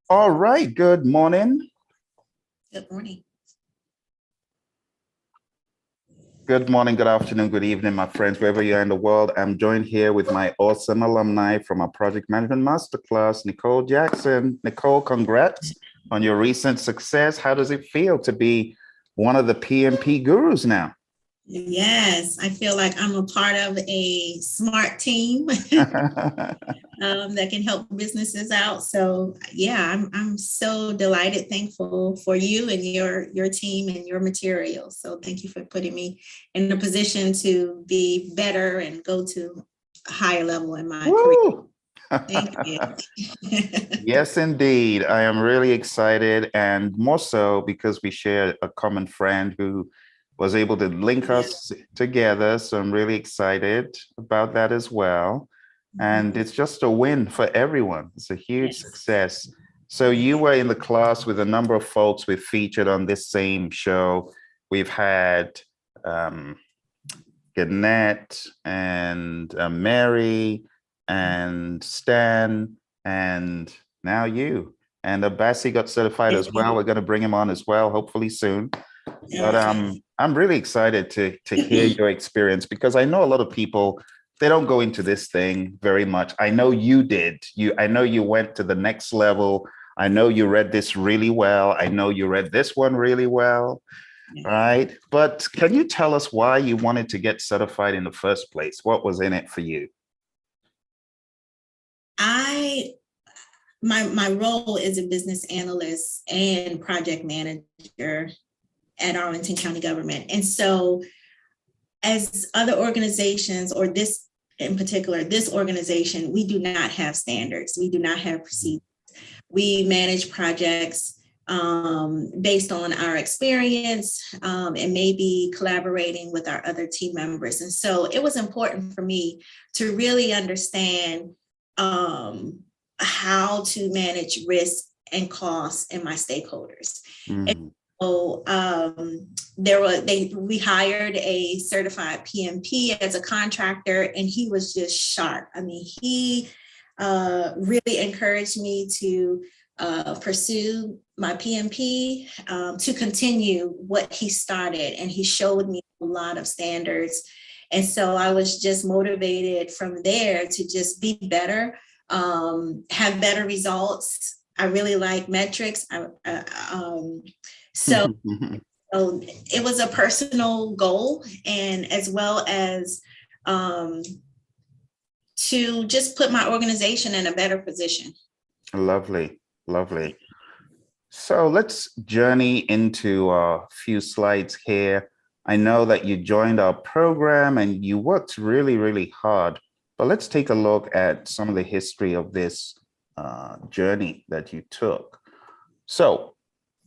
All right, good morning. Good morning. Good morning, good afternoon, good evening, my friends, wherever you are in the world. I'm joined here with my awesome alumni from our Project Management Masterclass, Nicole Jackson. Nicole, congrats on your recent success. How does it feel to be one of the PMP gurus now? Yes, I feel like I'm a part of a smart team that can help businesses out. So yeah, I'm so delighted, thankful for you and your team and your material. So thank you for putting me in a position to be better and go to a higher level in my career. Woo! Thank you. Yes, indeed. I am really excited, and more so because we share a common friend who was able to link Yeah. us together. So I'm really excited about that as well. And it's just a win for everyone. It's a huge Yes. success. So you were in the class with a number of folks we've featured on this same show. We've had um, Gannett and Mary and Stan and now you. And Abassi got certified as well. We're going to bring him on as well, hopefully soon. But Okay. I'm really excited to hear your experience because I know a lot of people they don't go into this thing very much. I know you did. I know you went to the next level. I know you read this really well. I know you read this one really well, right? But can you tell us why you wanted to get certified in the first place? What was in it for you? I my role is a business analyst and project manager at Arlington County government. And so as other organizations, or this in particular, this organization, we do not have standards. We do not have procedures. We manage projects based on our experience and maybe collaborating with our other team members. And so it was important for me to really understand how to manage risk and costs and my stakeholders. And Mm. so we hired a certified PMP as a contractor, and he was just sharp. I mean, he really encouraged me to pursue my PMP, to continue what he started, and he showed me a lot of standards. And so I was just motivated from there to just be better, have better results. I really like metrics. So, so it was a personal goal, and as well as um, to just put my organization in a better position. Lovely, lovely. So let's journey into a few slides here. I know that you joined our program and you worked really, really hard, but let's take a look at some of the history of this journey that you took. So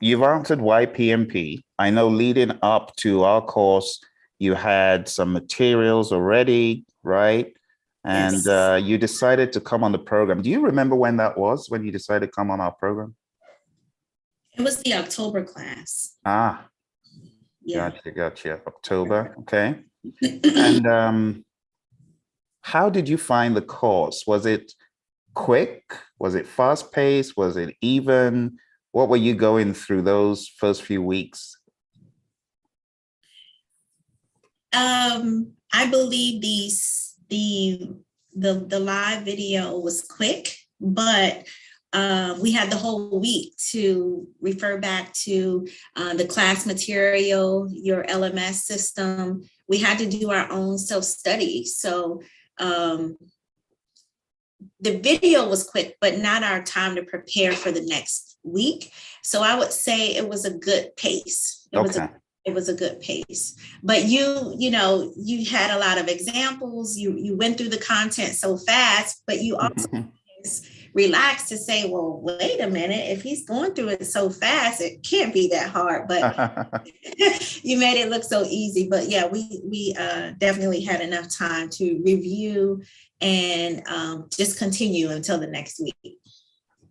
you've answered why PMP. I know leading up to our course, you had some materials already, right? And Yes, you decided to come on the program. Do you remember when that was, when you decided to come on our program? it was the October class. Ah, Yeah. gotcha. October, okay. And how did you find the course? Was it quick? Was it fast paced? Was it even? What were you going through those first few weeks? I believe the live video was quick, but we had the whole week to refer back to the class material, your LMS system. We had to do our own self-study. So um, the video was quick, but not our time to prepare for the next week. So I would say it was a good pace. Okay. It was a good pace. But you had a lot of examples. You went through the content so fast, but you also relaxed to say, well, wait a minute, if he's going through it so fast, it can't be that hard. But you made it look so easy. But yeah, we definitely had enough time to review and just continue until the next week.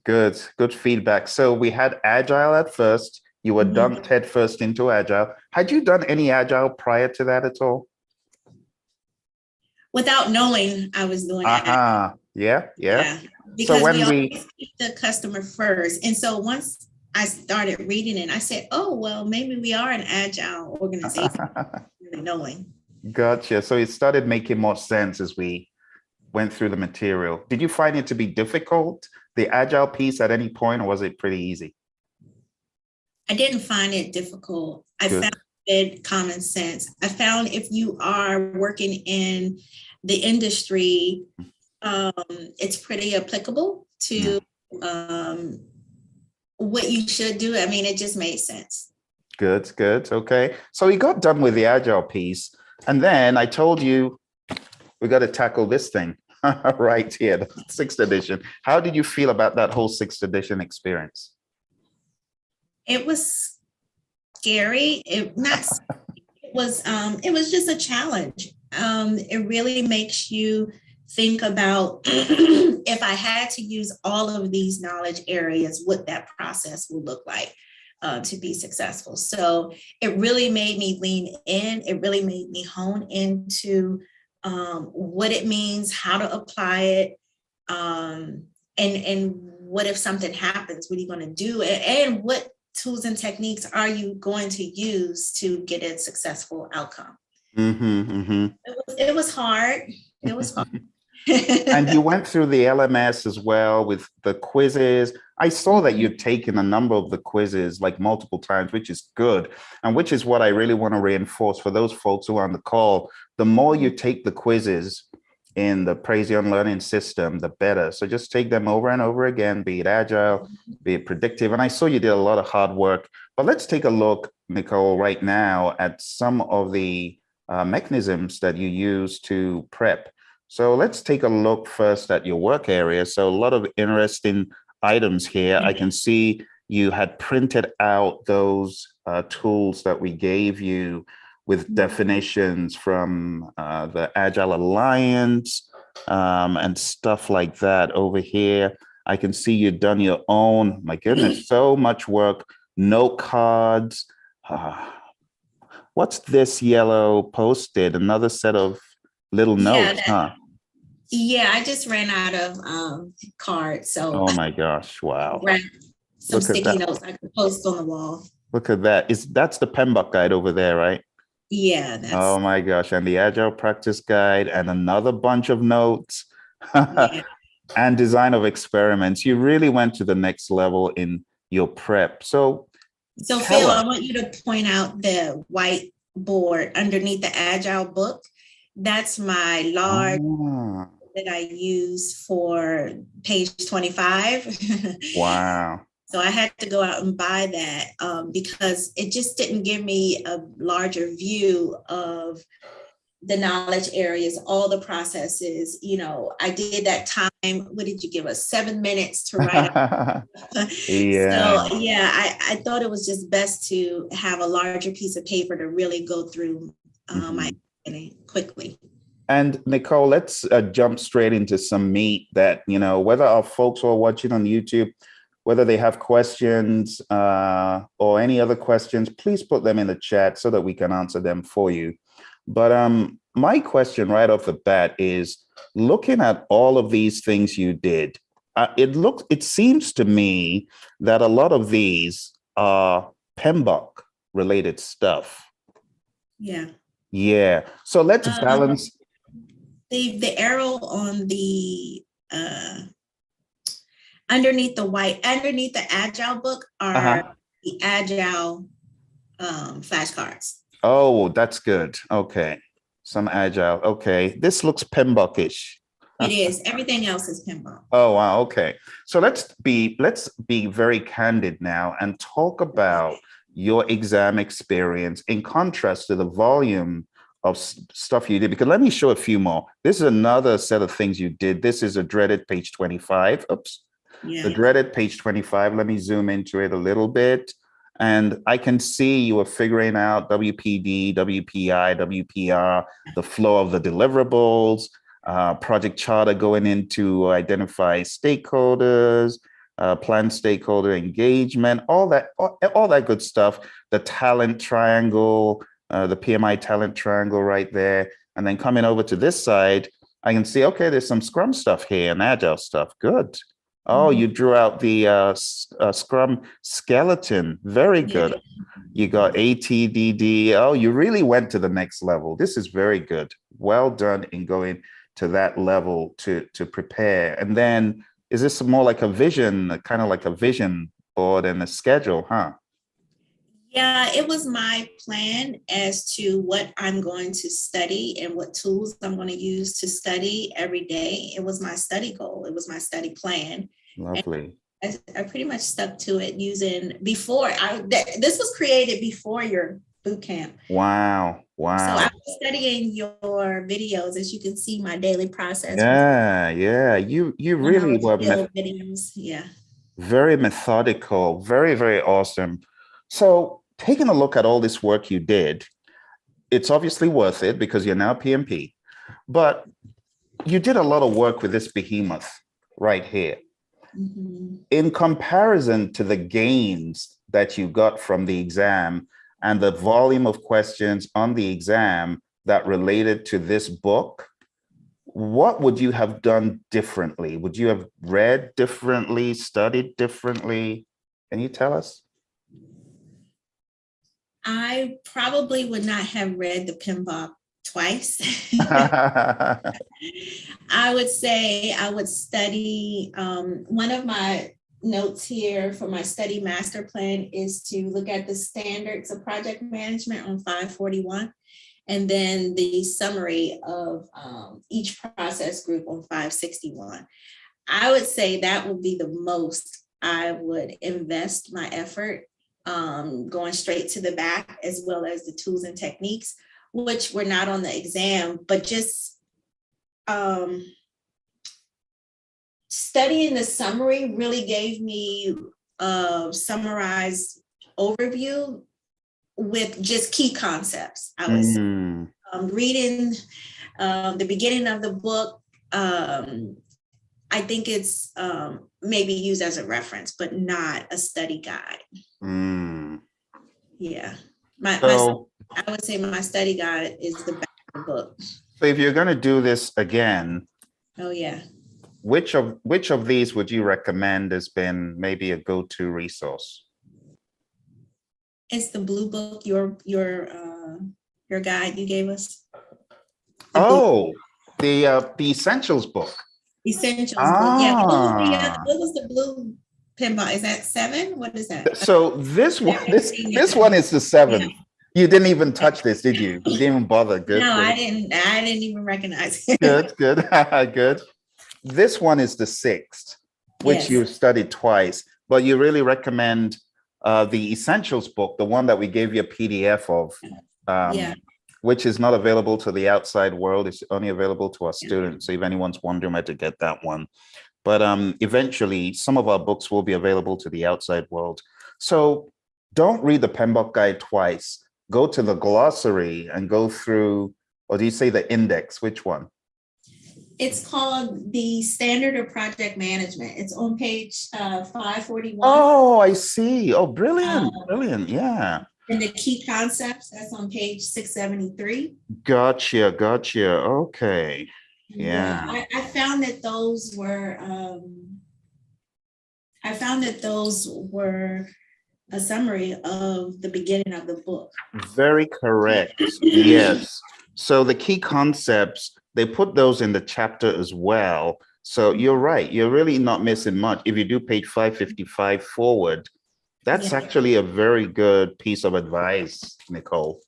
Good feedback. So we had Agile at first. You were Mhm. dunked head first into Agile. Had you done any Agile prior to that at all? Without knowing I was doing that. Aha. Yeah, yeah. Yeah, So because we when we, always keep the customer first. And so once I started reading it, I said, oh, well, maybe we are an agile organization, really knowing. gotcha. So it started making more sense as we went through the material. Did you find it to be difficult, the agile piece at any point, or was it pretty easy? I didn't find it difficult. I found Good. it common sense. I found if you are working in the industry, it's pretty applicable Mm, to what you should do. I mean, it just made sense. good, good. Okay. So we got done with the agile piece. And then I told you we got to tackle this thing right here, the sixth edition. How did you feel about that whole sixth edition experience? It was scary. It was just a challenge. It really makes you think about if I had to use all of these knowledge areas, what that process will look like to be successful. So it really made me lean in. It really made me hone into what it means, how to apply it, and what if something happens? What are you going to do? And what tools and techniques are you going to use to get a successful outcome? Mm-hmm, It was hard. It was hard. And you went through the LMS as well with the quizzes. I saw that you'd taken a number of the quizzes like multiple times, which is good. And which is what I really want to reinforce for those folks who are on the call. The more you take the quizzes in the Praizion learning system, the better. So just take them over and over again, be it agile, be it predictive. And I saw you did a lot of hard work. But let's take a look, Nicole, right now at some of the mechanisms that you use to prep. So let's take a look first at your work area. So a lot of interesting items here. I can see you had printed out those tools that we gave you with definitions from the Agile Alliance and stuff like that over here. I can see you've done your own, my goodness, so much work, note cards. What's this yellow post-it? Another set of little Yeah, notes, huh? yeah. I just ran out of cards, so Oh my gosh, I wow. grabbed some Look at sticky that. notes I could post on the wall. Look at that. That's the PMBOK guide over there, right? Yeah, Oh that's my gosh. And the Agile Practice Guide and another bunch of notes yeah. and design of experiments. You really went to the next level in your prep. So So tell Phil, us. I want you to point out the white board underneath the Agile book. That's my large Ah, that I use for page 25. wow. So I had to go out and buy that because it just didn't give me a larger view of the knowledge areas, all the processes. You know, I did that time. What did you give us? 7 minutes to write. So Yeah. yeah, I thought it was just best to have a larger piece of paper to really go through my Mhm. quickly. And Nicole, let's jump straight into some meat that, whether our folks who are watching on YouTube, whether they have questions or any other questions, please put them in the chat so that we can answer them for you. But my question right off the bat is looking at all of these things you did, it seems to me that a lot of these are PMBOK related stuff. Yeah. Yeah. So let's Um, balance. the arrow on the underneath the Agile book are Uh-huh. the Agile flashcards. Oh, that's good. Okay. Some agile. Okay. This looks PMBOK-ish. It is. Everything else is pinball. Oh, wow. Okay. So let's be very candid now and talk about your exam experience in contrast to the volume of stuff you did. Because let me show a few more. This is another set of things you did. This is a dreaded page 25. Oops. The Yeah. dreaded page 25. Let me zoom into it a little bit. And I can see you were figuring out WPD, WPI, WPR, the flow of the deliverables, project charter going in to identify stakeholders, plan stakeholder engagement, all that good stuff. The talent triangle, the PMI talent triangle right there. And then coming over to this side, I can see, okay, there's some Scrum stuff here and Agile stuff. Good. Oh, Mhm. you drew out the Scrum skeleton. Very Yeah. good. You got ATDD. Oh, you really went to the next level. This is very good. Well done in going to that level to prepare. And then is this more like a vision, kind of like a vision board and a schedule, huh? Yeah, it was my plan as to what I'm going to study and what tools I'm going to use to study every day. It was my study goal. It was my study plan. And Lovely. I pretty much stuck to it using before this was created before your boot camp. Wow. So I Wow. was studying your videos, as you can see, my daily process Yeah, yeah. You on really our were skill videos. Yeah. very methodical, very, very awesome. So taking a look at all this work you did, it's obviously worth it because you're now PMP, but you did a lot of work with this behemoth right here. Mhm. In comparison to the gains that you got from the exam and the volume of questions on the exam that related to this book, what would you have done differently? Would you have read differently, studied differently? Can you tell us? I probably would not have read the PMBOK twice. I would say I would study. One of my notes here for my study master plan is to look at the standards of project management on 541, and then the summary of each process group on 561. I would say that would be the most I would invest my effort, going straight to the back, as well as the tools and techniques, which were not on the exam, but just studying the summary really gave me a summarized overview with just key concepts. I was Mm, reading the beginning of the book. I think it's maybe used as a reference, but not a study guide. mm. Yeah. So, I would say my study guide is the back of the book. so if you're going to do this again, Oh yeah. which of these would you recommend as been maybe a go-to resource? It's the blue book, your guide you gave us. The blue Oh, the essentials book. essentials book. Yeah. Ah, What was the blue pinball? Is that 7? What is that? so this one, I've this seen this it. one is the Yeah. seventh. You didn't even touch this, did you? You didn't even bother. Good, No, good, I didn't even recognize it. good, good, good. This one is the sixth, which Yes. you've studied twice, but you really recommend the essentials book, the one that we gave you a PDF of, Yeah. which is not available to the outside world. It's only available to our Yeah. students. So if anyone's wondering where to get that one, but eventually some of our books will be available to the outside world. So don't read the PMBOK guide twice. Go to the glossary and go through, or do you say the index? Which one? It's called the Standard of Project Management. It's on page 541. Oh, I see. Oh, brilliant, Um, brilliant. Yeah. and the key concepts, that's on page 673. Gotcha, gotcha. Okay. Yeah, Yeah. I found that those were a summary of the beginning of the book. Very correct. Yes. So the key concepts, they put those in the chapter as well. So you're right. You're really not missing much. If you do page 555 forward, that's Yeah, actually a very good piece of advice, Nicole.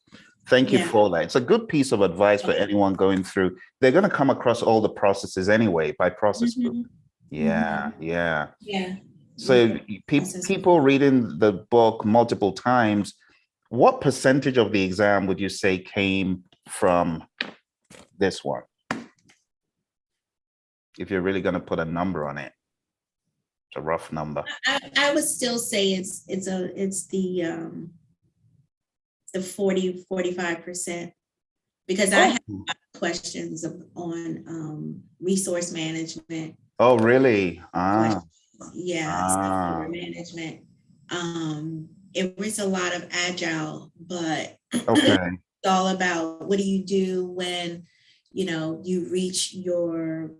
Thank you yeah. for that. It's a good piece of advice for anyone going through. They're going to come across all the processes anyway by process group. Mhm, Yeah, mhm. yeah. Yeah. So Process. people reading the book multiple times, what percentage of the exam would you say came from this one? If you're really going to put a number on it, it's a rough number. I would still say it's the 45%, because I have Oh, questions on resource management. oh, really? Questions. Ah, Yeah, ah, software management. It was a lot of agile, but okay. it's all about what do you do when you reach your,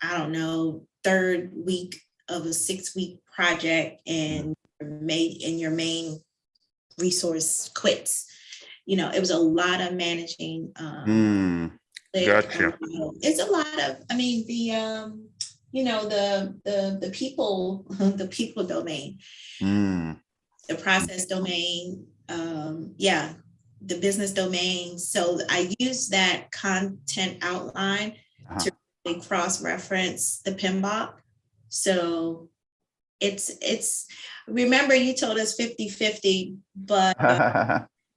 I don't know, third week of a 6-week project and your main resource quits. It was a lot of managing. Gotcha. It's a lot of, I mean, the people, the people domain, the process domain, the business domain. So I use that content outline to really cross-reference the PMBOK. So it's remember you told us 50-50, but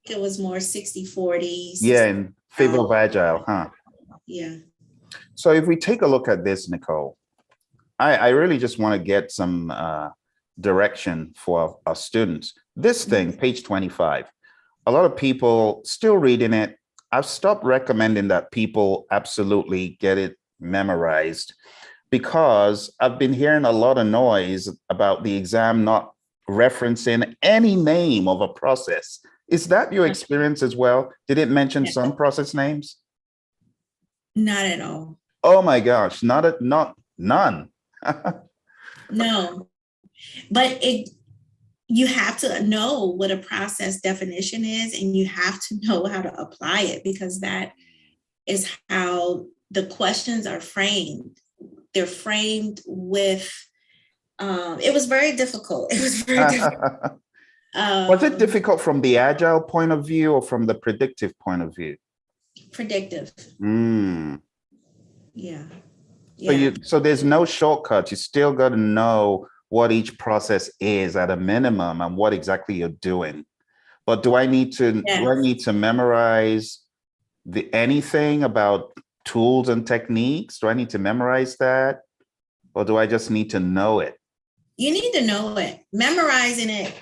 it was more 60-40. Yeah, in favor of Agile, huh? Yeah. So if we take a look at this, Nicole, I really just want to get some direction for our students. This thing, page 25, a lot of people still reading it. I've stopped recommending that people absolutely get it memorized because I've been hearing a lot of noise about the exam not referencing any name of a process. Is that your experience as well? Did it mention some process names? Not at all. Oh my gosh, none. No, but you have to know what a process definition is, and you have to know how to apply it, because that is how the questions are framed. They're framed with, it was very difficult. It was very difficult. Was it difficult from the Agile point of view or from the predictive point of view? Predictive. Yeah. So there's no shortcut. You still got to know what each process is at a minimum and what exactly you're doing. But do I need to memorize anything about tools and techniques? Do I need to memorize that? Or do I just need to know it? You need to know it. Memorizing it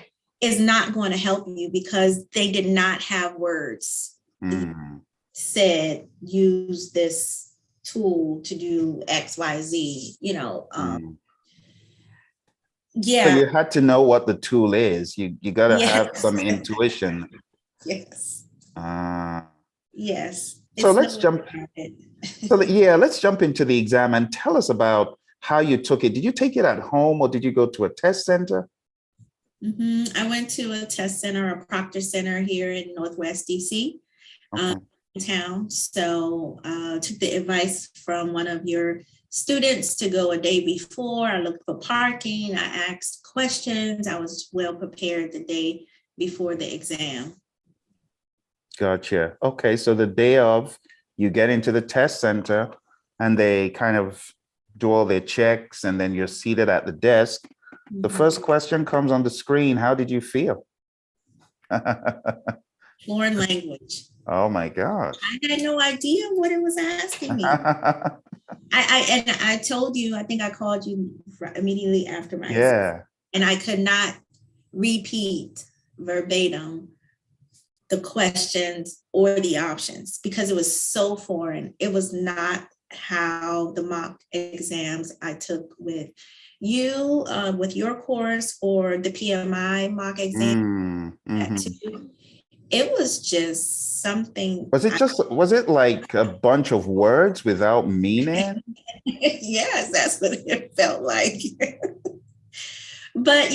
is not going to help you because they did not have words. Said, use this tool to do X, Y, Z, yeah. So you had to know what the tool is. You got to have some intuition. Yes. Yes. So let's jump. Let's jump into the exam and tell us about how you took it. Did you take it at home or did you go to a test center? I went to a test center, a proctor center here in Northwest DC. Town. So took the advice from one of your students to go a day before. I looked for parking. I asked questions. I was well prepared the day before the exam. Gotcha. Okay, so the day of, you get into the test center and they kind of do all their checks and then you're seated at the desk. The first question comes on the screen. How did you feel? Foreign language. Oh my gosh. I had no idea what it was asking me. I told you, I think I called you immediately after my exam, and I could not repeat verbatim the questions or the options because it was so foreign. It was not how the mock exams I took with you, with your course, or the PMI mock exam. It was just something. Was it like a bunch of words without meaning? Yes, that's what it felt like. But,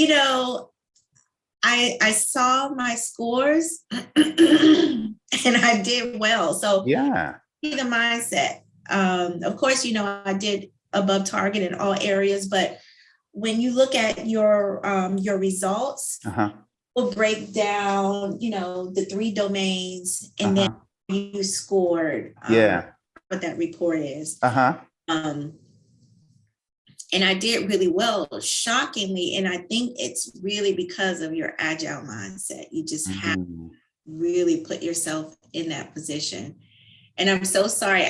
I saw my scores and I did well. So yeah, the mindset. Of course, I did above target in all areas, but when you look at your results, will break down, the 3 domains, and then you scored what that report is. And I did really well, shockingly. And I think it's really because of your agile mindset. You just have to really put yourself in that position. And I'm so sorry.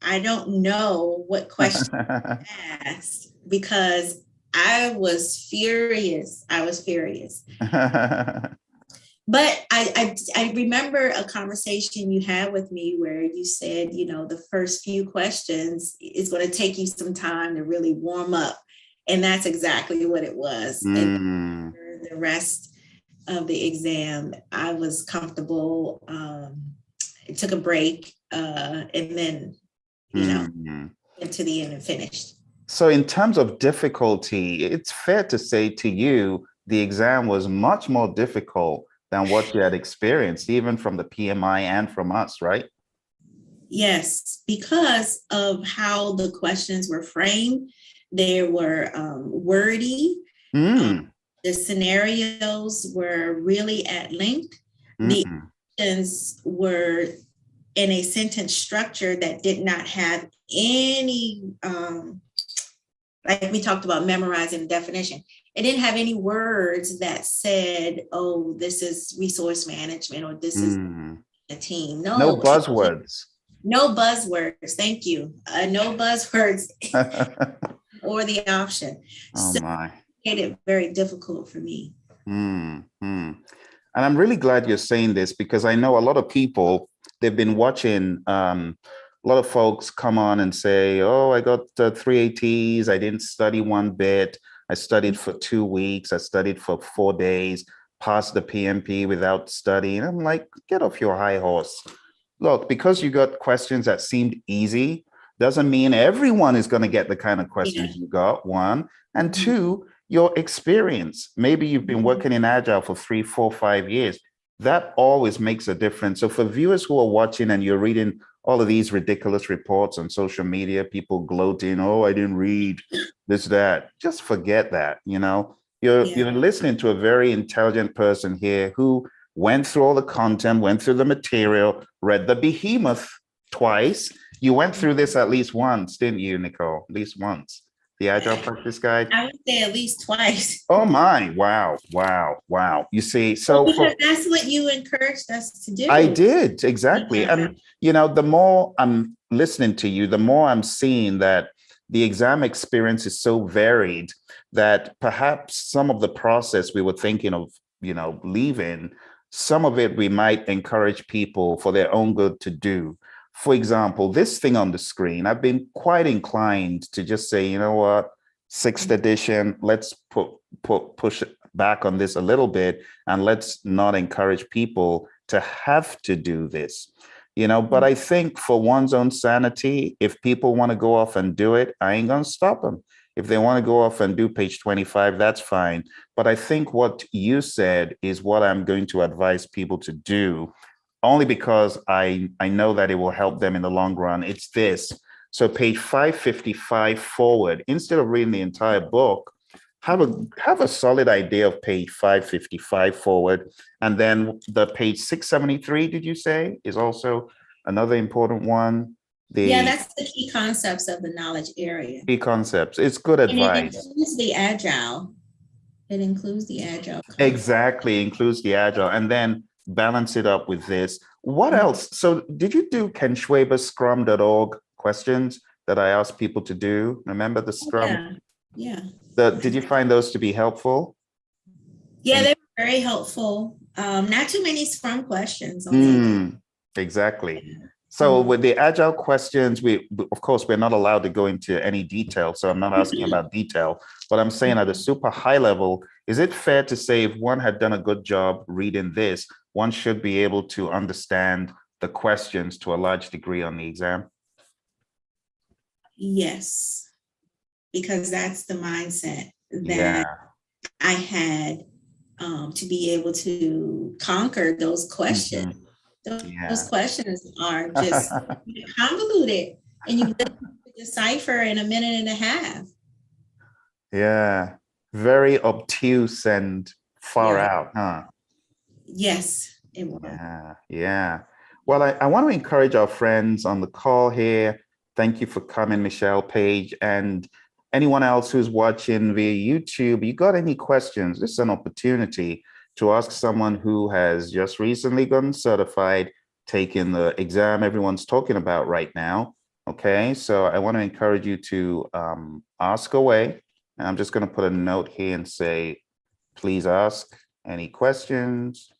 I don't know what question I asked because I was furious. But I remember a conversation you had with me where you said, the first few questions is going to take you some time to really warm up. And that's exactly what it was. And for the rest of the exam, I was comfortable took a break, and then, went to the end and finished. So in terms of difficulty, it's fair to say to you, the exam was much more difficult than what you had experienced, even from the PMI and from us, right? Yes, because of how the questions were framed. They were wordy. Mm. The scenarios were really at length. The questions were in a sentence structure that did not have any, like we talked about memorizing the definition. It didn't have any words that said, oh, this is resource management or this is a team. No buzzwords. No buzzwords. Thank you. No buzzwords or the option. Oh so my. It made it very difficult for me. And I'm really glad you're saying this, because I know a lot of people, they've been watching, a lot of folks come on and say, oh, I got 3 ATs. I didn't study one bit. I studied for 2 weeks. I studied for 4 days, passed the PMP without studying. I'm like, get off your high horse. Look, because you got questions that seemed easy, doesn't mean everyone is going to get the kind of questions you got, one. And two, your experience. Maybe you've been working in Agile for 3, 4, 5 years. That always makes a difference. So for viewers who are watching and you're reading all of these ridiculous reports on social media, people gloating, oh, I didn't read this, that, just forget that. You're listening to a very intelligent person here who went through all the content, went through the material, read the behemoth twice. You went through this at least once, didn't you, Nicole? At least once. The Agile Practice Guide? I would say at least twice. Oh my, wow. You see, because that's what you encouraged us to do. I did, exactly. And, the more I'm listening to you, the more I'm seeing that the exam experience is so varied that perhaps some of the process we were thinking of, leaving, some of it we might encourage people for their own good to do. For example, this thing on the screen, I've been quite inclined to just say, you know what, 6th edition, let's push it back on this a little bit, and let's not encourage people to have to do this. But I think for one's own sanity, if people want to go off and do it, I ain't gonna stop them. If they want to go off and do page 25, that's fine. But I think what you said is what I'm going to advise people to do, only because I know that it will help them in the long run. It's this. So page 555 forward, instead of reading the entire book, have a solid idea of page 555 forward. And then the page 673, did you say, is also another important one? That's the key concepts of the knowledge area. Key concepts. It's good advice. It includes the Agile. It includes the Agile. Exactly, includes the Agile. And then balance it up with this. What else? So did you do Ken Schwaber's scrum.org questions that I asked people to do? Remember the Scrum? Yeah. Did you find those to be helpful? Yeah, they were very helpful. Not too many Scrum questions. Exactly. So with the Agile questions, of course, we're not allowed to go into any detail. So I'm not asking about detail, but I'm saying at a super high level, is it fair to say if one had done a good job reading this, one should be able to understand the questions to a large degree on the exam? Yes, because that's the mindset that I had, to be able to conquer those questions. Those questions are just convoluted, and you decipher in a minute and a half. Yeah, very obtuse and far out, huh? Yes, it was. Yeah. Well, I want to encourage our friends on the call here. Thank you for coming, Michelle, Paige, and anyone else who's watching via YouTube. You got any questions? This is an opportunity to ask someone who has just recently gotten certified, taking the exam everyone's talking about right now. Okay, so I want to encourage you to ask away. And I'm just going to put a note here and say, please ask any questions.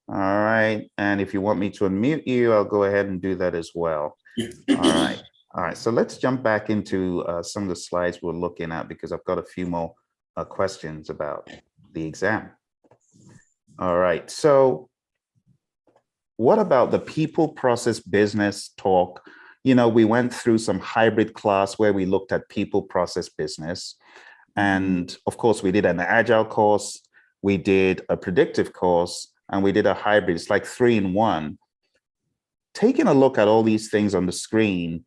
All right. And if you want me to unmute you, I'll go ahead and do that as well. All right. So let's jump back into some of the slides we're looking at, because I've got a few more questions about the exam. All right. So what about the people, process, business talk? You know, we went through some hybrid class where we looked at people, process, business. And of course, we did an agile course, we did a predictive course, and we did a hybrid. It's like 3 in 1. Taking a look at all these things on the screen,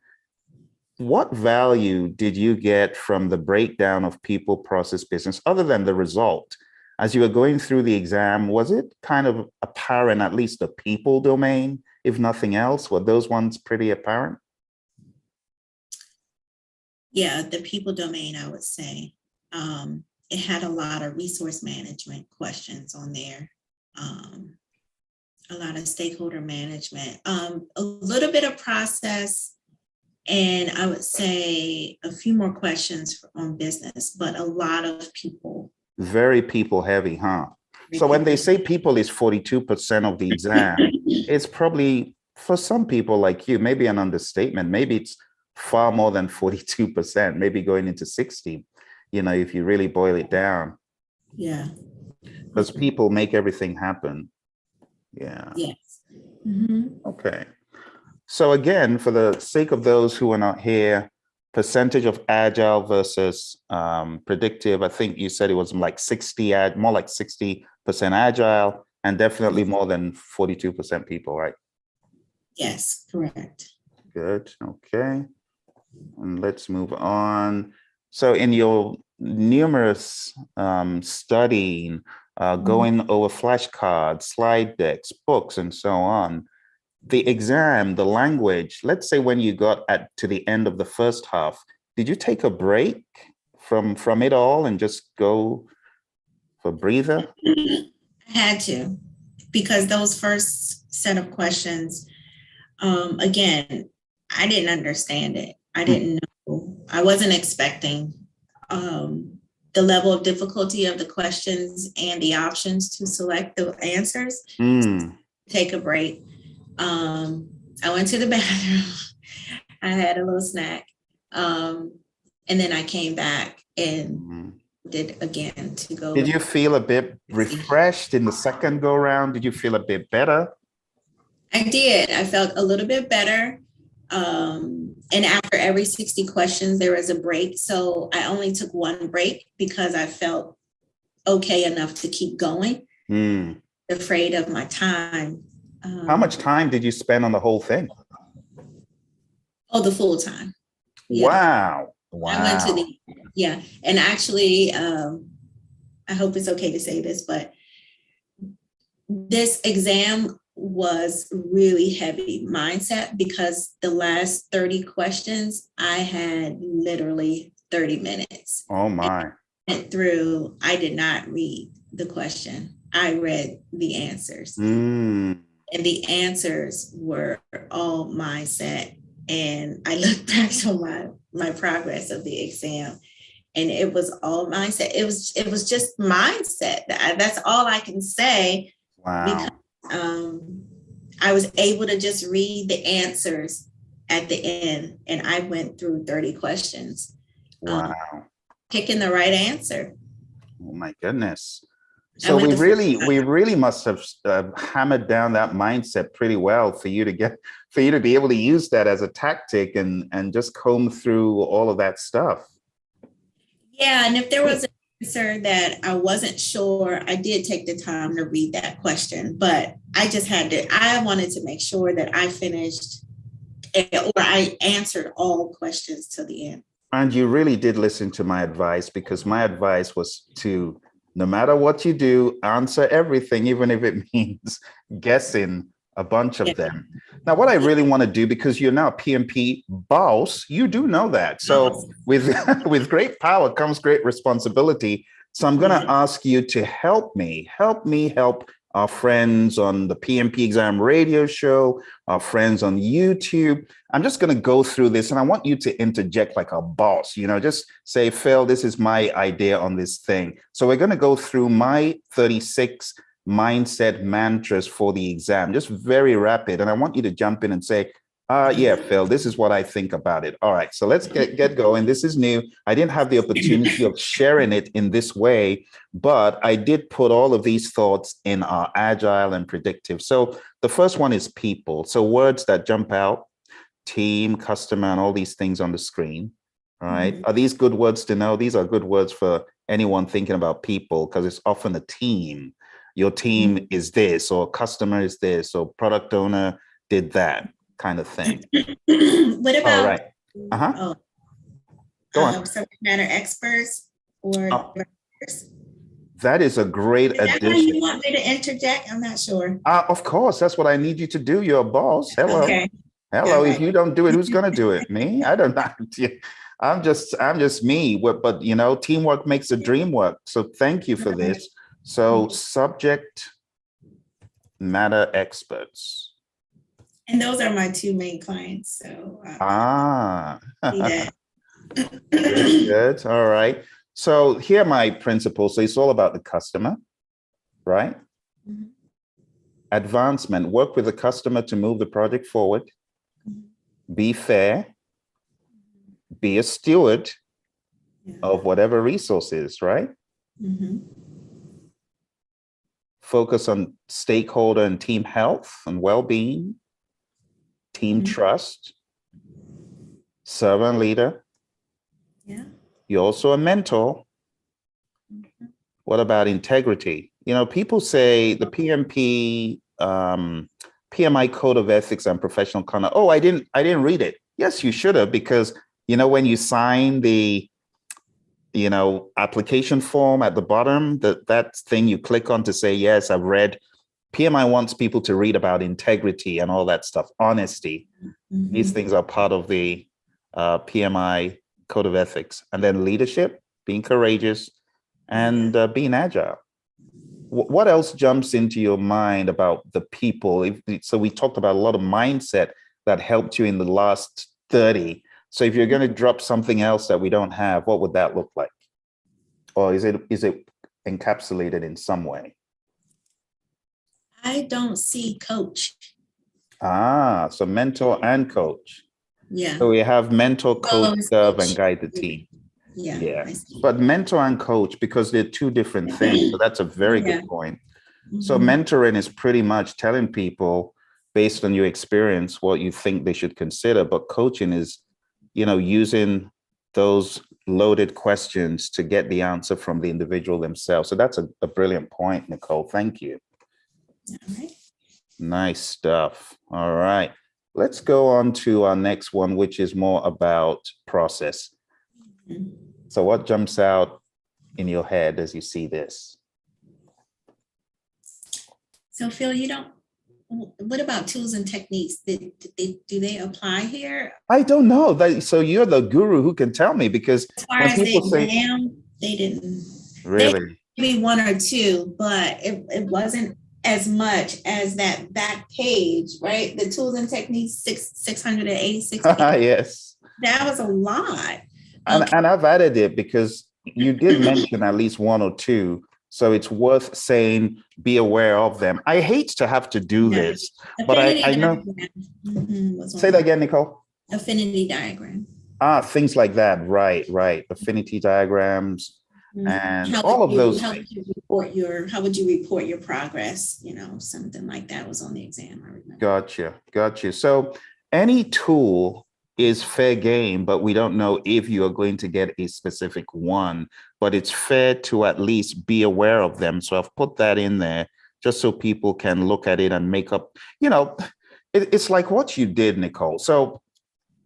what value did you get from the breakdown of people, process, business, other than the result? As you were going through the exam, was it kind of apparent, at least the people domain, if nothing else? Were those ones pretty apparent? Yeah, the people domain, I would say. It had a lot of resource management questions on there. A lot of stakeholder management, a little bit of process, and I would say a few more questions on business, but a lot of people. Very people heavy, huh? So when they say people is 42% of the exam, it's probably, for some people like you, maybe an understatement. Maybe it's far more than 42%, maybe going into 60, you know, if you really boil it down. Yeah. Because people make everything happen. Yeah. Yes. Mm-hmm. Okay. So again, for the sake of those who are not here, percentage of agile versus predictive, I think you said it was like 60, more like 60% agile, and definitely more than 42% people, right? Yes, correct. Good. Okay. And let's move on. So in your numerous studying, going over flashcards, slide decks, books, and so on, the exam, the language, let's say when you got to the end of the first half, did you take a break from it all and just go for breather? I had to, because those first set of questions, again, I didn't understand it. I didn't know. I wasn't expecting the level of difficulty of the questions and the options to select the answers. Take a break. I went to the bathroom. I had a little snack. And then I came back and did again to go. Did you feel a bit refreshed in the second go round? Did you feel a bit better? I did. I felt a little bit better. And after every 60 questions, there was a break. So I only took one break because I felt okay enough to keep going. Afraid of my time. How much time did you spend on the whole thing? Oh, the full time. Yeah. Wow. I went to and actually, I hope it's okay to say this, but this exam was really heavy mindset, because the last 30 questions, I had literally 30 minutes. Oh my. Went through, I did not read the question. I read the answers. And the answers were all mindset. And I looked back to my progress of the exam, and it was all mindset. It was just mindset. That's all I can say. Wow. Because I was able to just read the answers at the end, and I went through 30 questions. Wow. Picking the right answer. Oh my goodness. So we really must have hammered down that mindset pretty well for you to be able to use that as a tactic and just comb through all of that stuff. Yeah, and if there was an answer that I wasn't sure, I did take the time to read that question, but I wanted to make sure that I finished, or I answered all questions till the end. And you really did listen to my advice, because my advice was to, no matter what you do, answer everything, even if it means guessing a bunch of them. Now, what I really want to do, because you're now PMP boss, you do know that. So with great power comes great responsibility. So I'm going to ask you to help me help our friends on the PMP exam radio show, our friends on YouTube. I'm just going to go through this, and I want you to interject like a boss, just say, Phil, this is my idea on this thing. So we're going to go through my 36 mindset mantras for the exam, just very rapid. And I want you to jump in and say, Yeah, Phil, this is what I think about it. All right, so let's get going. This is new. I didn't have the opportunity of sharing it in this way, but I did put all of these thoughts in our agile and predictive. So the first one is people. So words that jump out, team, customer, and all these things on the screen. All right. Are these good words to know? These are good words for anyone thinking about people because it's often a team. Your team is this, or customer is this, or product owner did that kind of thing. What All about right. Uh-huh. Go on. subject matter experts or Oh, developers? that is a great Is that how you addition. want me to interject? I'm not sure. Of course, that's what I need you to do. You're a boss. Hello. Okay. Hello. All If right. you don't do it, who's going to do it? Me? I don't know. I'm just me. But you know, teamwork makes the dream work. So thank you for this. So subject matter experts. And those are my two main clients. So Ah, see that. good. All right. So here are my principles. So it's all about the customer, right? Mhm. Advancement, work with the customer to move the project forward. Be fair, be a steward Yeah. of whatever resources, right? Mhm. Focus on stakeholder and team health and well-being, team Mhm. trust, servant leader. Yeah. You're also a mentor. Mhm. What about integrity? You know, people say the PMP, PMI Code of Ethics and Professional Conduct. Oh, I didn't read it. Yes, you should have, because you know when you sign the application form at the bottom, that thing you click on to say yes, I've read. PMI wants people to read about integrity and all that stuff, honesty. These things are part of the PMI Code of Ethics, and then leadership, being courageous, and being agile. What else jumps into your mind about the people? So we talked about a lot of mindset that helped you in the last 30. So if you're going to drop something else that we don't have, what would that look like? Or is it encapsulated in some way? I don't see coach. So mentor and coach. Yeah. So we have mentor, coach, serve, and Coach. guide the team. Yeah. Yeah. I see. But mentor and coach, because they're two different things. So that's a very Yeah. good point. So Mhm. mentoring is pretty much telling people based on your experience what you think they should consider. But coaching is, using those loaded questions to get the answer from the individual themselves. So that's a brilliant point, Nicole. Thank you. All right. Nice stuff. All right. Let's go on to our next one, which is more about process. Mhm. So what jumps out in your head as you see this? So Phil, what about tools and techniques? Do they apply here? I don't know. So you're the guru who can tell me, because As far when as the people say, exam, they didn't. really? Maybe one or two, but it wasn't as much as that back page, right? The tools and techniques, 686 pages. Yes. That was a lot. And I've added it because you did mention at least one or two. So it's worth saying, be aware of them. I hate to have to do Yeah. this, but I know. Say that again, Nicole. Affinity diagram. Things like that. Right. Affinity diagrams and all of those things. How would you report your progress? Something like that was on the exam, I remember. Gotcha. So any tool is fair game, but we don't know if you are going to get a specific one, but it's fair to at least be aware of them. So I've put that in there just so people can look at it and make up, it's like what you did, Nicole. So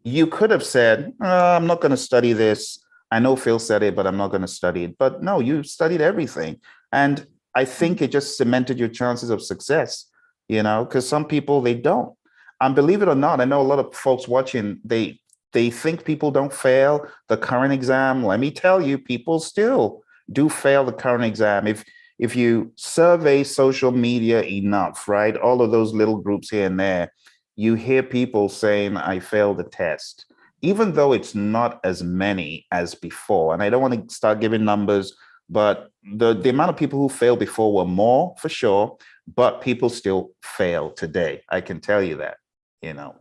you could have said, I'm not going to study this. I know Phil said it, but I'm not going to study it. But no, you studied everything. And I think it just cemented your chances of success, because some people, they don't. And believe it or not, I know a lot of folks watching, they think people don't fail the current exam. Let me tell you, people still do fail the current exam. If you survey social media enough, right, all of those little groups here and there, you hear people saying, I failed the test, even though it's not as many as before. And I don't want to start giving numbers, but the amount of people who failed before were more for sure, but people still fail today. I can tell you that.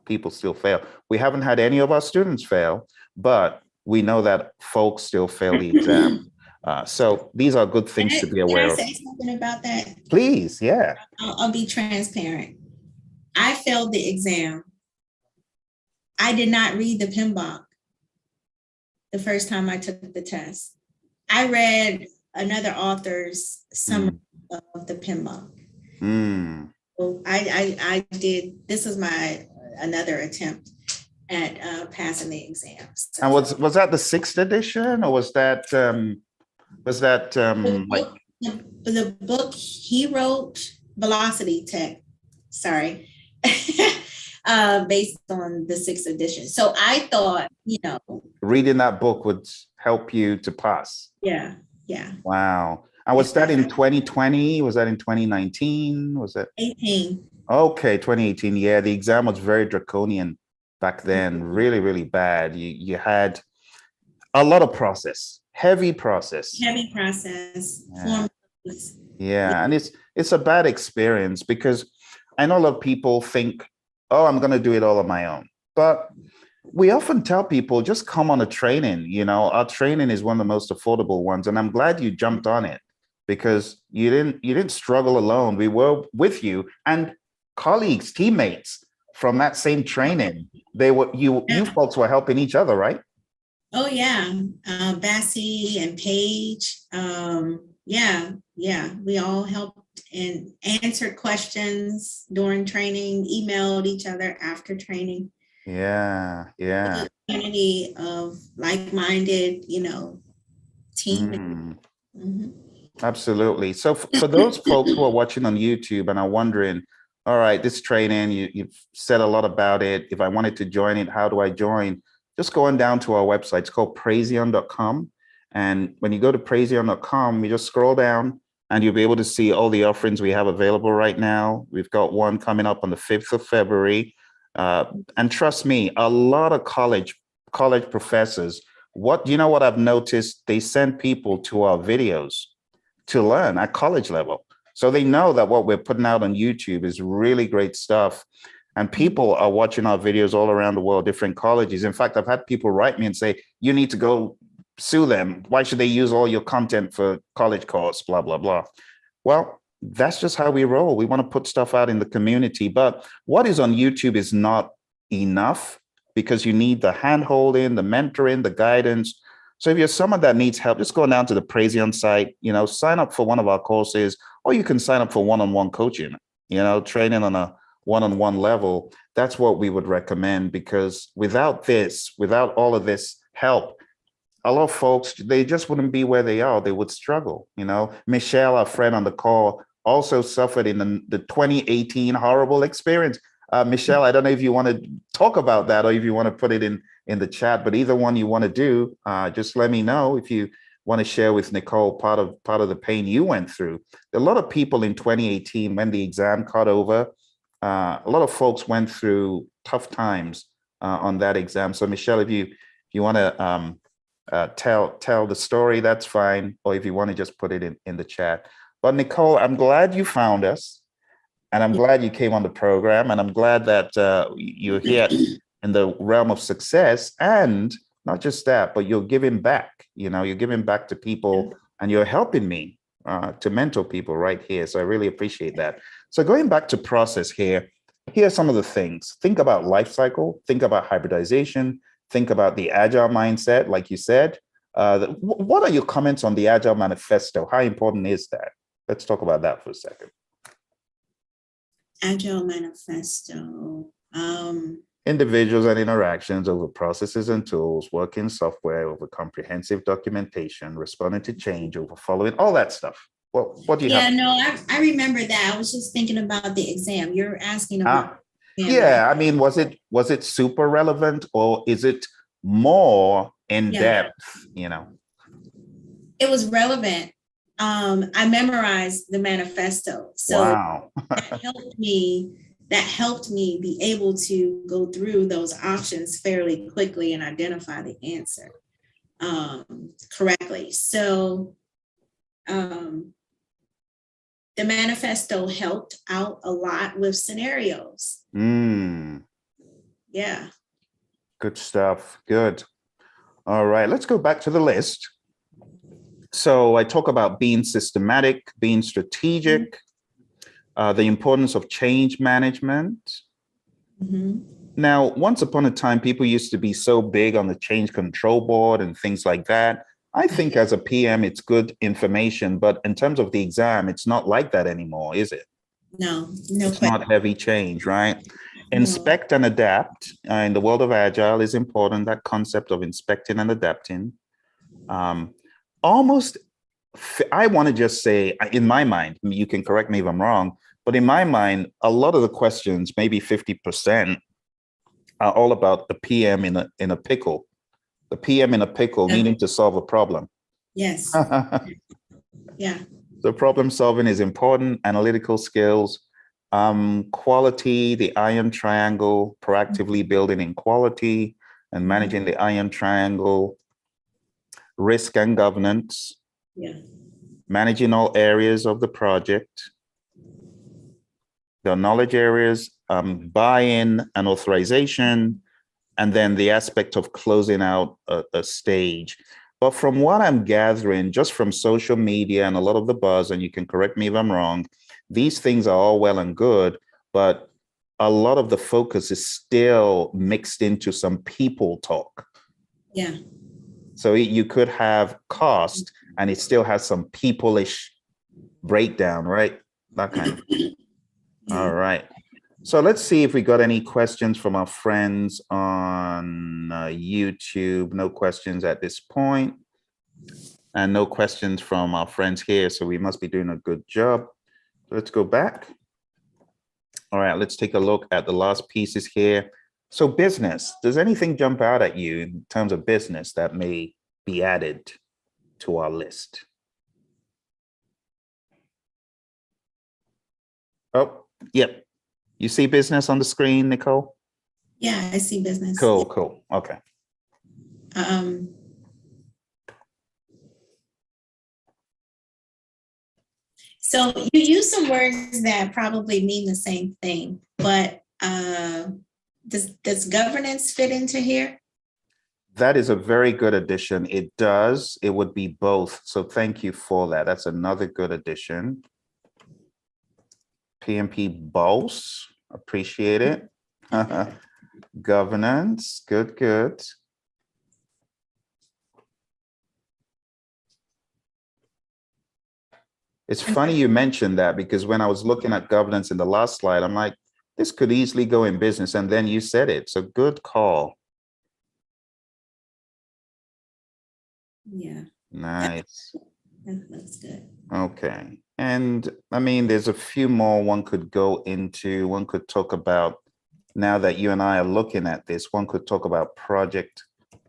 People still fail. We haven't had any of our students fail, but we know that folks still fail the exam. So these are good things to be Can aware I of. say something about that? Please, yeah. I'll be transparent. I failed the exam. I did not read the PMBOK the first time I took the test. I read another author's summary of the PMBOK. So I did, this was my another attempt at passing the exam. So, And was that the 6th edition, or was that the book he wrote, Velocity Tech, sorry, based on the 6th edition. So I thought, reading that book would help you to pass? Yeah. Wow. And was that in 2020? Was that in 2019? Was that 18? Okay, 2018. Yeah, the exam was very draconian back then. Really, really bad. You had a lot of process, heavy process. Yeah. Yeah, and it's a bad experience because I know a lot of people think, oh, I'm going to do it all on my own. But we often tell people, just come on a training. Our training is one of the most affordable ones. And I'm glad you jumped on it because you didn't struggle alone. We were with you and colleagues, teammates from that same training. You folks were helping each other, right? Oh, yeah. Bassie and Paige. Yeah. We all helped and answered questions during training, emailed each other after training. Yeah. A community of like-minded, team. Absolutely. So for those folks who are watching on YouTube and are wondering, all right, this training, you've said a lot about it. If I wanted to join it, how do I join? Just go on down to our website. It's called Praizion.com. And when you go to Praizion.com, you just scroll down and you'll be able to see all the offerings we have available right now. We've got one coming up on the 5th of February. And trust me, a lot of college professors, what I've noticed? They send people to our videos to learn at college level. So they know that what we're putting out on YouTube is really great stuff. And people are watching our videos all around the world, different colleges. In fact, I've had people write me and say, you need to go sue them. Why should they use all your content for college course, blah, blah, blah. Well, that's just how we roll. We want to put stuff out in the community. But what is on YouTube is not enough because you need the hand-holding, the mentoring, the guidance. So if you're someone that needs help, just go down to the Praizion site, sign up for one of our courses, or you can sign up for one-on-one coaching, training on a one-on-one level. That's what we would recommend, because without all of this help, a lot of folks, they just wouldn't be where they are. They would struggle. Michelle, our friend on the call, also suffered in the 2018 horrible experience. Michelle, I don't know if you want to talk about that or if you want to put it in the chat, but either one you want to do, just let me know if you want to share with Nicole part of the pain you went through. A lot of people in 2018, when the exam caught over, a lot of folks went through tough times on that exam. So Michelle, if you want to tell the story, that's fine. Or if you want to just put it in the chat. But Nicole, I'm glad you found us. And I'm glad you came on the program. And I'm glad that you're here in the realm of success. And not just that, but you're giving back. You're giving back to people and you're helping me to mentor people right here. So I really appreciate that. So going back to process here are some of the things. Think about life cycle, think about hybridization, think about the agile mindset, like you said. What are your comments on the Agile Manifesto? How important is that? Let's talk about that for a second. Agile Manifesto. Individuals and interactions over processes and tools, working software over comprehensive documentation, responding to change over following, all that stuff. Well, what do you have? Yeah, no, I remember that. I was just thinking about the exam. You're asking about. Yeah, I mean, was it super relevant or is it more in depth? It was relevant. I memorized the manifesto. So wow. that helped me be able to go through those options fairly quickly and identify the answer correctly. So the manifesto helped out a lot with scenarios. Yeah. Good stuff. Good. All right, let's go back to the list. So I talk about being systematic, being strategic, the importance of change management. Now, once upon a time, people used to be so big on the change control board and things like that. I think as a PM, it's good information, but in terms of the exam, it's not like that anymore, is it? No, It's not heavy change, right? Inspect and adapt in the world of Agile is important. That concept of inspecting and adapting. Almost, I want to just say, in my mind, you can correct me if I'm wrong, but in my mind, a lot of the questions, maybe 50%, are all about the PM in a pickle. The PM in a pickle needing to solve a problem. Yes. Yeah. So problem solving is important, analytical skills, quality, the iron triangle, proactively building in quality and managing the iron triangle, risk and governance, managing all areas of the project, the knowledge areas, buy-in and authorization, and then the aspect of closing out a stage. But from what I'm gathering, just from social media and a lot of the buzz, and you can correct me if I'm wrong, these things are all well and good, but a lot of the focus is still mixed into some people talk. Yeah. So you could have cost and it still has some people-ish breakdown, right? That kind of. All right. So let's see if we got any questions from our friends on YouTube. No questions at this point. And no questions from our friends here. So we must be doing a good job. Let's go back. All right, let's take a look at the last pieces here. So business, does anything jump out at you in terms of business that may be added to our list? Oh, yep. You see business on the screen, Nicole? Yeah, I see business. Cool, cool. Okay. So you use some words that probably mean the same thing, but does governance fit into here? That is a very good addition. It does. It would be both. So thank you for that. That's another good addition. PMP boss, appreciate it. Governance, good, good. It's funny you mentioned that because when I was looking at governance in the last slide, I'm like, this could easily go in business. And then you said it. So good call. Yeah. Nice. That's good. Okay. And I mean, there's a few more one could go into. One could talk about, now that you and I are looking at this, one could talk about project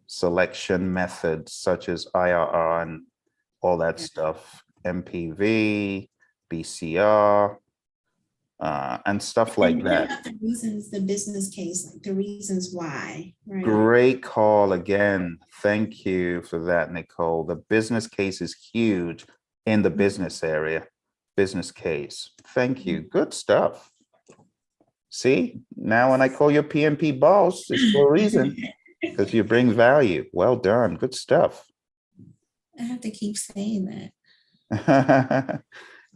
selection methods such as IRR and all that stuff, MPV, BCR, and stuff like that. The reasons, the business case, like the reasons why. Right? Great call again. Thank you for that, Nicole. The business case is huge in the business area. Business case. Thank you. Good stuff. See, now when I call you PMP boss, it's for a reason, because you bring value. Well done. Good stuff. I have to keep saying that.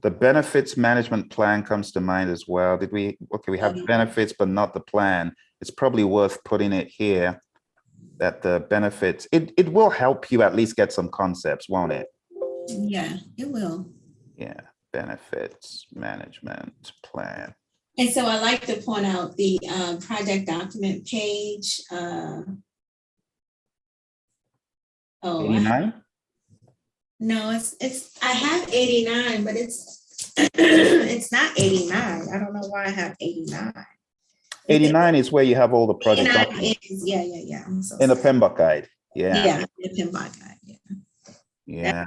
The benefits management plan comes to mind as well. Did we? Okay, we have benefits, but not the plan. It's probably worth putting it here that the benefits, it will help you at least get some concepts, won't it? Yeah, it will. Yeah, benefits management plan. And so I like to point out the project document page. 89? No, it's I have 89, but it's it's not 89. I don't know why I have 89. 89 is where you have all the project documents. Yeah. In the PMBOK guide. Yeah. Yeah, the PMBOK guide. Yeah.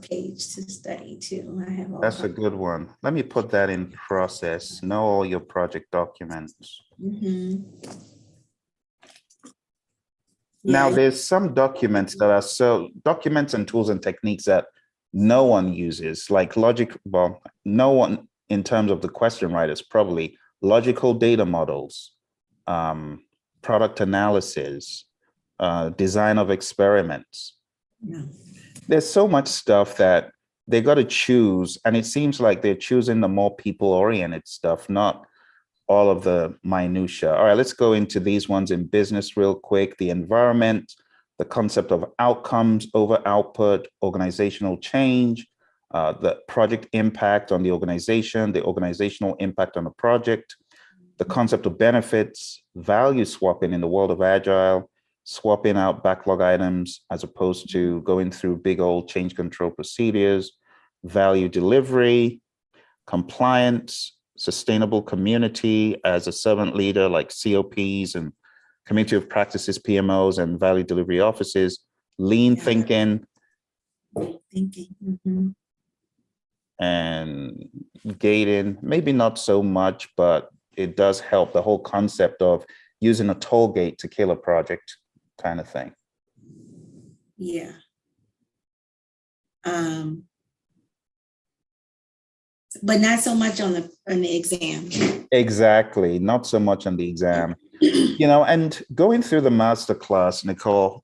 Page to study too. I have all That's a good one. Let me put that in process. Know all your project documents. Now, there's some documents that are documents and tools and techniques that no one uses, like no one in terms of the question writers, probably logical data models, product analysis, design of experiments. Yeah. There's so much stuff that they got to choose, and it seems like they're choosing the more people-oriented stuff, not all of the minutia. All right, let's go into these ones in business real quick. The environment, the concept of outcomes over output, organizational change, the project impact on the organizational impact on the project, the concept of benefits, value swapping in the world of Agile, swapping out backlog items as opposed to going through big old change control procedures, value delivery, compliance, sustainable community as a servant leader like COPs and community of practices, PMOs, and value delivery offices, lean thinking, Mm-hmm. and gating, maybe not so much, but it does help the whole concept of using a toll gate to kill a project kind of thing. Yeah. But not so much on the exam. Exactly, not so much on the exam. And going through the master class, Nicole,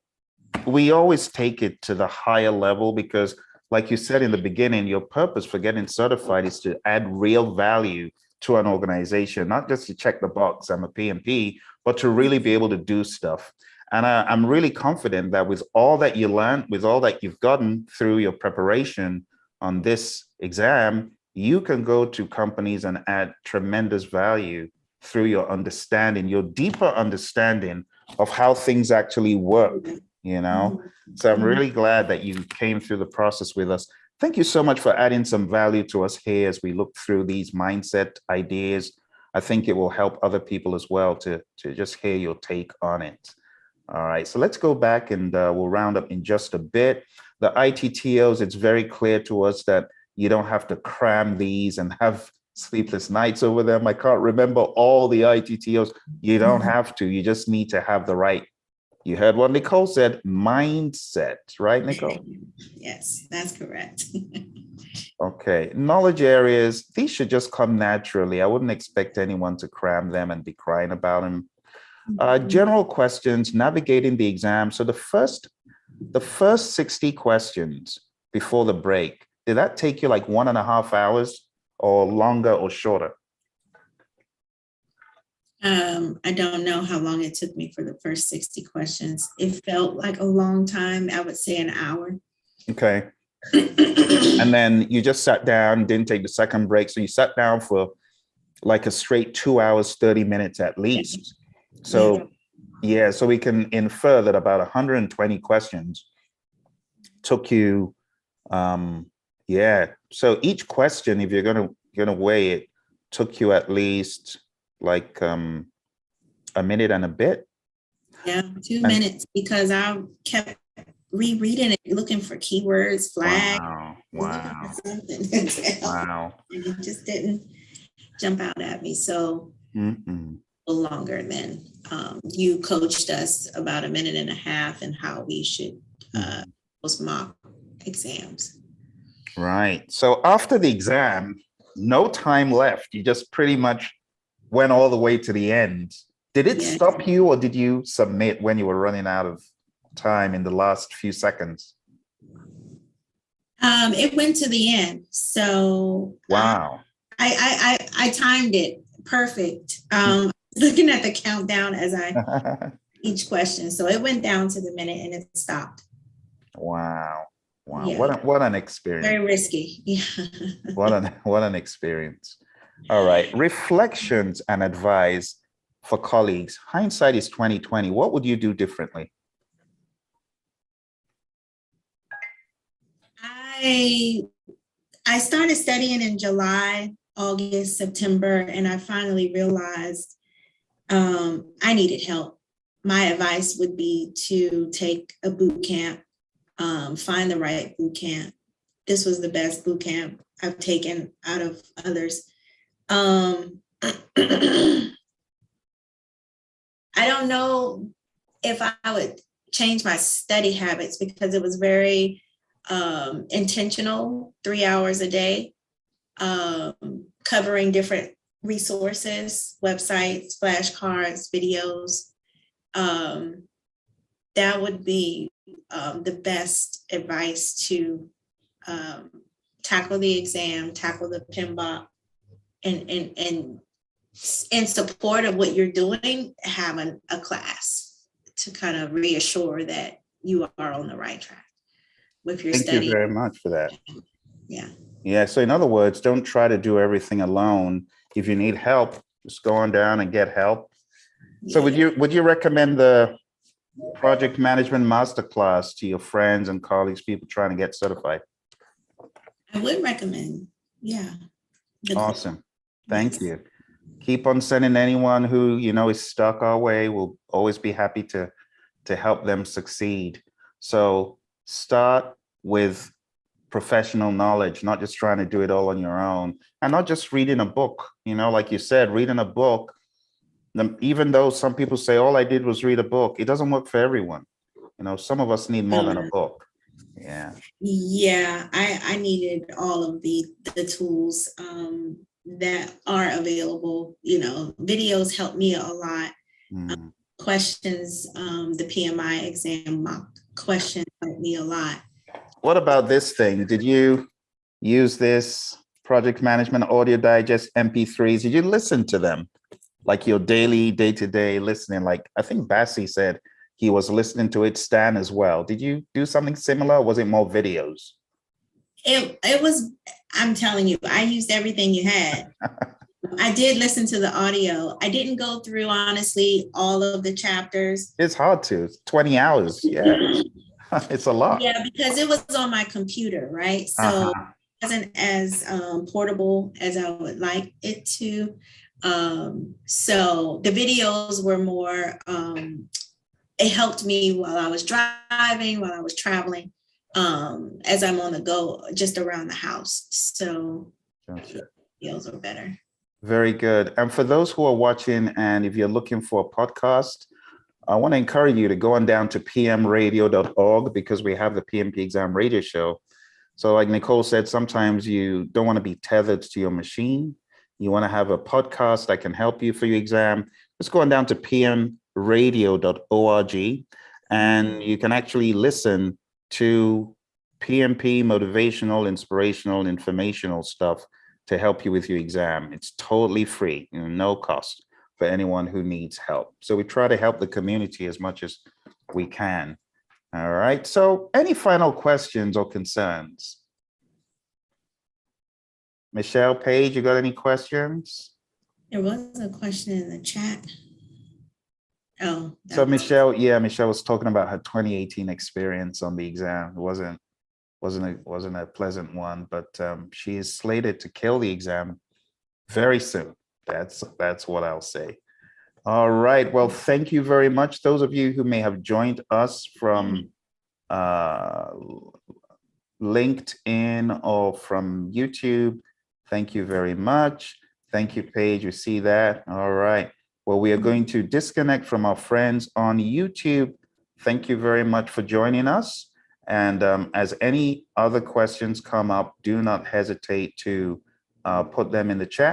we always take it to the higher level because, like you said in the beginning, your purpose for getting certified is to add real value to an organization, not just to check the box, I'm a PMP, but to really be able to do stuff. And I'm really confident that with all that you learned, with all that you've gotten through your preparation on this exam, you can go to companies and add tremendous value through your understanding, your deeper understanding of how things actually work, So I'm really glad that you came through the process with us. Thank you so much for adding some value to us here as we look through these mindset ideas. I think it will help other people as well to just hear your take on it. All right, so let's go back and we'll round up in just a bit. The ITTOs, it's very clear to us that you don't have to cram these and have sleepless nights over them. I can't remember all the ITTOs. You don't have to. You just need to have the right, you heard what Nicole said, mindset, right, Nicole? Yes, that's correct. Okay, knowledge areas, these should just come naturally. I wouldn't expect anyone to cram them and be crying about them. General questions, navigating the exam. So the first 60 questions before the break, did that take you like 1.5 hours or longer or shorter? I don't know how long it took me for the first 60 questions. It felt like a long time. I would say an hour. Okay. And then you just sat down, didn't take the second break. So you sat down for like a straight 2 hours, 30 minutes at least. So yeah, so we can infer that about 120 questions took you, so each question, if you're gonna weigh it, took you at least like a minute and a bit. Yeah, 2 minutes, because I kept rereading it, looking for keywords, flags. Wow. Wow. And it just didn't jump out at me. So a little longer than you coached us about 1.5 minutes and how we should post mock exams. Right. So after the exam, no time left. You just pretty much went all the way to the end. Did it stop you, or did you submit when you were running out of time in the last few seconds? It went to the end. So wow. I timed it perfect. Looking at the countdown as I each question. So it went down to the minute and it stopped. Wow. Yeah. What an experience. Very risky. Yeah. What an experience. All right. Reflections and advice for colleagues. Hindsight is 2020. What would you do differently? I started studying in July, August, September, and I finally realized I needed help. My advice would be to take a boot camp, find the right boot camp. This was the best boot camp I've taken out of others. I don't know if I would change my study habits because it was very intentional, 3 hours a day, covering different resources, websites, flashcards, videos. That would be the best advice to tackle the exam, tackle the PMBOK, and in support of what you're doing, have a class to kind of reassure that you are on the right track with your Thank study. you very much for that. Yeah. Yeah. So in other words, don't try to do everything alone. If you need help, just go on down and get help. So would you recommend the project management masterclass to your friends and colleagues, people trying to get certified? I would recommend. Yeah. Awesome. Thank you. Keep on sending anyone who is stuck our way. We'll always be happy to help them succeed. So start with professional knowledge, not just trying to do it all on your own, and not just reading a book. Like you said, reading a book, even though some people say all I did was read a book, it doesn't work for everyone. Some of us need more than a book. Yeah. Yeah, I needed all of the tools that are available. Videos help me a lot. Questions, the PMI exam mock questions help me a lot. What about this thing? Did you use this project management audio digest MP3s? Did you listen to them? Like your daily, day-to-day listening? Like I think Bassi said he was listening to it, Stan as well. Did you do something similar? Or was it more videos? It was, I'm telling you, I used everything you had. I did listen to the audio. I didn't go through, honestly, all of the chapters. It's hard to. It's 20 hours. Yeah. It's a lot. Yeah, because it was on my computer, right? So it wasn't as portable as I would like it to. So the videos were more, it helped me while I was driving, while I was traveling, as I'm on the go, just around the house. So gotcha. Videos are better. Very good. And for those who are watching, and if you're looking for a podcast, I want to encourage you to go on down to pmradio.org, because we have the PMP exam radio show. So like Nicole said, sometimes you don't want to be tethered to your machine. You want to have a podcast that can help you for your exam. Just go on down to pmradio.org, and you can actually listen to PMP motivational, inspirational, informational stuff to help you with your exam. It's totally free, no cost for anyone who needs help. So we try to help the community as much as we can. All right. So any final questions or concerns? Michelle, Paige, you got any questions? There was a question in the chat. Oh. So Michelle was talking about her 2018 experience on the exam. It wasn't a pleasant one, but she is slated to kill the exam very soon. That's what I'll say. All right. Well, thank you very much. Those of you who may have joined us from LinkedIn or from YouTube, thank you very much. Thank you, Paige. You see that? All right. Well, we are going to disconnect from our friends on YouTube. Thank you very much for joining us. And as any other questions come up, do not hesitate to put them in the chat.